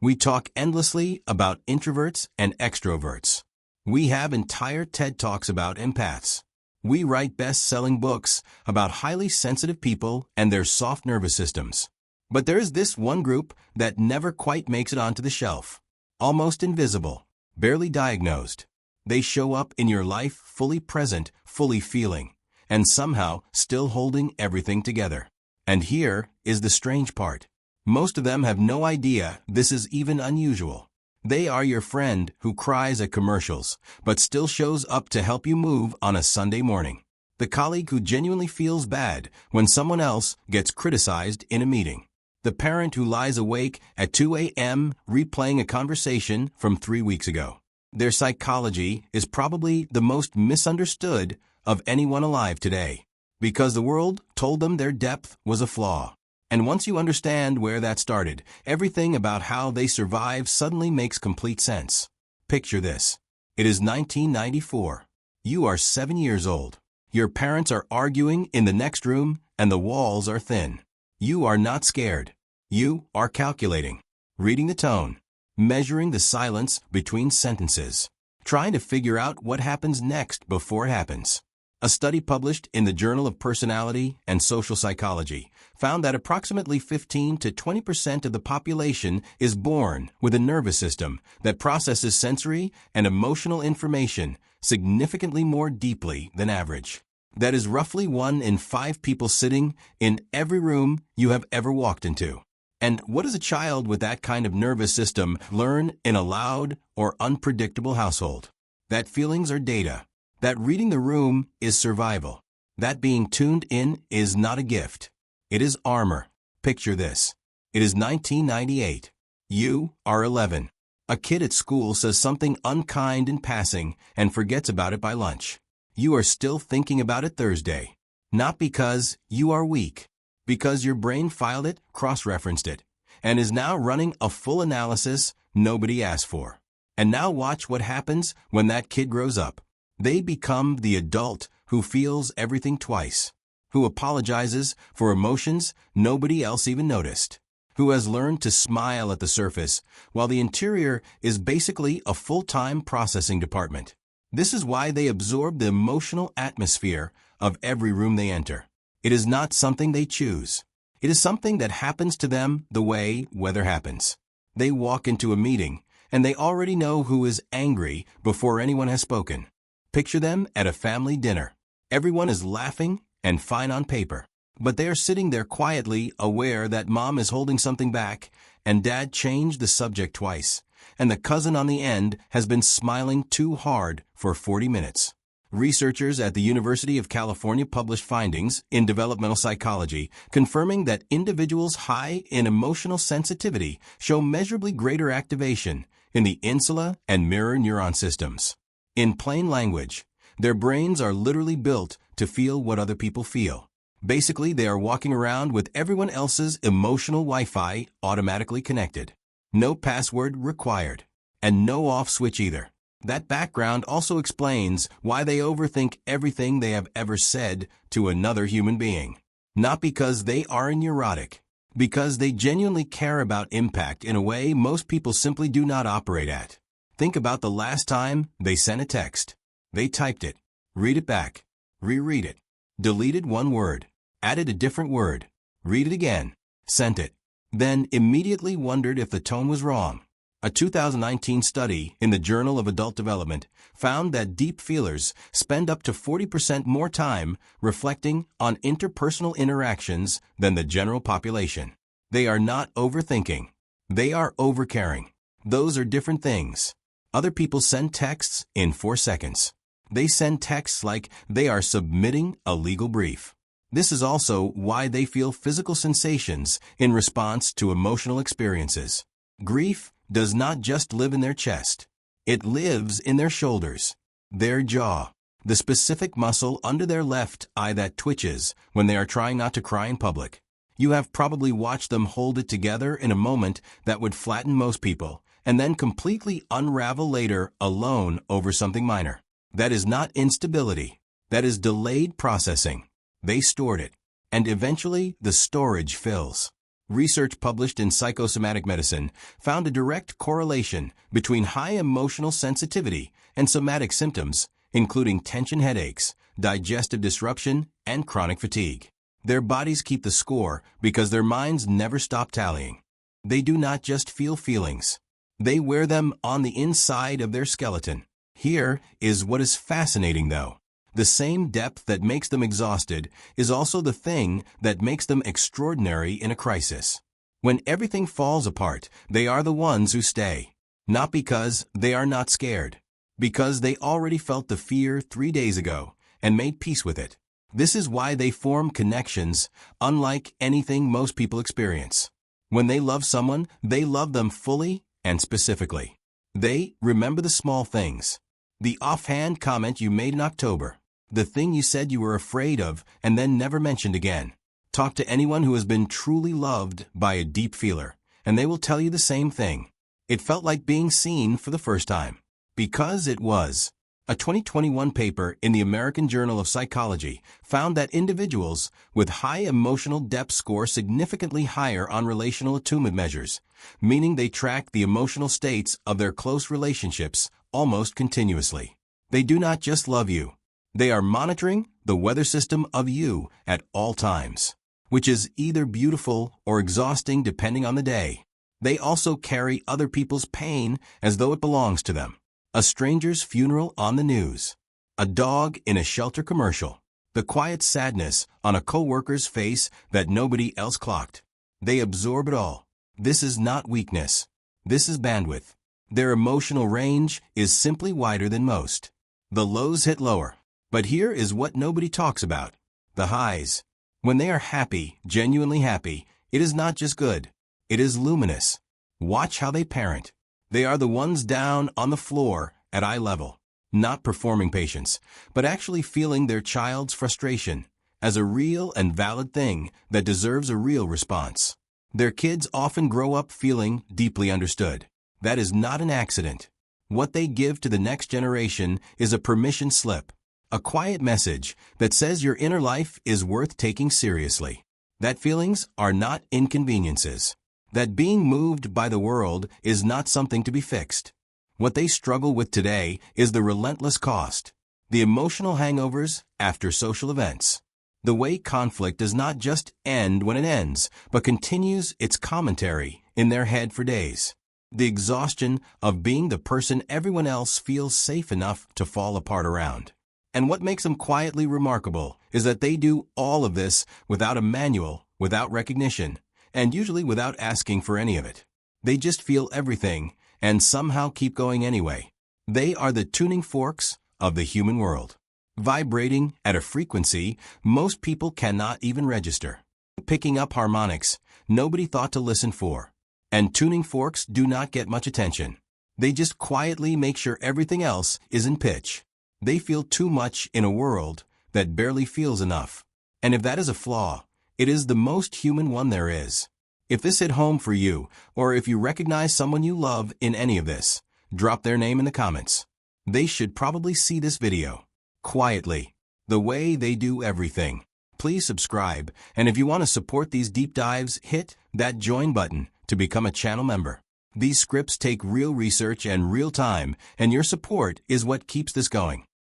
We talk endlessly about introverts and extroverts. We have entire TED Talks about empaths. We write best-selling books about highly sensitive people and their soft nervous systems. But there is this one group that never quite makes it onto the shelf. Almost invisible, barely diagnosed. They show up in your life fully present, fully feeling, and somehow still holding everything together. And here is the strange part. Most of them have no idea this is even unusual. They are your friend who cries at commercials, but still shows up to help you move on a Sunday morning. The colleague who genuinely feels bad when someone else gets criticized in a meeting. The parent who lies awake at 2 a.m. replaying a conversation from 3 weeks ago. Their psychology is probably the most misunderstood of anyone alive today, because the world told them their depth was a flaw. And once you understand where that started, everything about how they survive suddenly makes complete sense. Picture this. It is 1994. You are 7 years old. Your parents are arguing in the next room, and the walls are thin. You are not scared. You are calculating, reading the tone, measuring the silence between sentences, trying to figure out what happens next before it happens. A study published in the Journal of Personality and Social Psychology found that approximately 15 to 20% of the population is born with a nervous system that processes sensory and emotional information significantly more deeply than average. That is roughly 1 in 5 people sitting in every room you have ever walked into. And what does a child with that kind of nervous system learn in a loud or unpredictable household? That feelings are data. That reading the room is survival. That being tuned in is not a gift. It is armor. Picture this. It is 1998. You are 11. A kid at school says something unkind in passing and forgets about it by lunch. You are still thinking about it Thursday. Not because you are weak. Because your brain filed it, cross-referenced it, and is now running a full analysis nobody asked for. And now watch what happens when that kid grows up. They become the adult who feels everything twice, who apologizes for emotions nobody else even noticed, who has learned to smile at the surface while the interior is basically a full-time processing department. This is why they absorb the emotional atmosphere of every room they enter. It is not something they choose. It is something that happens to them the way weather happens. They walk into a meeting, and they already know who is angry before anyone has spoken. Picture them at a family dinner. Everyone is laughing and fine on paper, but they are sitting there quietly aware that mom is holding something back, and dad changed the subject twice, and the cousin on the end has been smiling too hard for 40 minutes. Researchers at the University of California published findings in developmental psychology confirming that individuals high in emotional sensitivity show measurably greater activation in the insula and mirror neuron systems. In plain language, their brains are literally built to feel what other people feel. Basically, they are walking around with everyone else's emotional Wi-Fi automatically connected. No password required, and no off switch either. That background also explains why they overthink everything they have ever said to another human being. Not because they are neurotic, because they genuinely care about impact in a way most people simply do not operate at. Think about the last time they sent a text. They typed it, read it back, reread it, deleted one word, added a different word, read it again, sent it, then immediately wondered if the tone was wrong. A 2019 study in the Journal of Adult Development found that deep feelers spend up to 40% more time reflecting on interpersonal interactions than the general population. They are not overthinking. They are overcaring. Those are different things. Other people send texts in 4 seconds. They send texts like they are submitting a legal brief. This is also why they feel physical sensations in response to emotional experiences. Grief does not just live in their chest. It lives in their shoulders, their jaw, the specific muscle under their left eye that twitches when they are trying not to cry in public. You have probably watched them hold it together in a moment that would flatten most people, and then completely unravel later alone over something minor. That is not instability. That is delayed processing. They stored it, and eventually the storage fills. Research published in Psychosomatic Medicine found a direct correlation between high emotional sensitivity and somatic symptoms, including tension headaches, digestive disruption, and chronic fatigue. Their bodies keep the score because their minds never stop tallying. They do not just feel feelings. They wear them on the inside of their skeleton. Here is what is fascinating, though. The same depth that makes them exhausted is also the thing that makes them extraordinary in a crisis. When everything falls apart, they are the ones who stay. Not because they are not scared. Because they already felt the fear 3 days ago and made peace with it. This is why they form connections unlike anything most people experience. When they love someone, they love them fully and specifically. They remember the small things. The offhand comment you made in October. The thing you said you were afraid of and then never mentioned again. Talk to anyone who has been truly loved by a deep feeler, and they will tell you the same thing. It felt like being seen for the first time. Because it was. A 2021 paper in the American Journal of Psychology found that individuals with high emotional depth score significantly higher on relational attunement measures, meaning they track the emotional states of their close relationships almost continuously. They do not just love you. They are monitoring the weather system of you at all times, which is either beautiful or exhausting depending on the day. They also carry other people's pain as though it belongs to them. A stranger's funeral on the news. A dog in a shelter commercial. The quiet sadness on a coworker's face that nobody else clocked. They absorb it all. This is not weakness. This is bandwidth. Their emotional range is simply wider than most. The lows hit lower. But here is what nobody talks about. The highs. When they are happy, genuinely happy, it is not just good. It is luminous. Watch how they parent. They are the ones down on the floor at eye level, not performing patience, but actually feeling their child's frustration as a real and valid thing that deserves a real response. Their kids often grow up feeling deeply understood. That is not an accident. What they give to the next generation is a permission slip. A quiet message that says your inner life is worth taking seriously. That feelings are not inconveniences. That being moved by the world is not something to be fixed. What they struggle with today is the relentless cost. The emotional hangovers after social events. The way conflict does not just end when it ends, but continues its commentary in their head for days. The exhaustion of being the person everyone else feels safe enough to fall apart around. And what makes them quietly remarkable is that they do all of this without a manual, without recognition, and usually without asking for any of it. They just feel everything and somehow keep going anyway. They are the tuning forks of the human world, vibrating at a frequency most people cannot even register, picking up harmonics nobody thought to listen for. And tuning forks do not get much attention. They just quietly make sure everything else is in pitch. They feel too much in a world that barely feels enough. And if that is a flaw, it is the most human one there is. If this hit home for you, or if you recognize someone you love in any of this, drop their name in the comments. They should probably see this video. Quietly. The way they do everything. Please subscribe, and if you want to support these deep dives, hit that join button to become a channel member. These scripts take real research and real time, and your support is what keeps this going.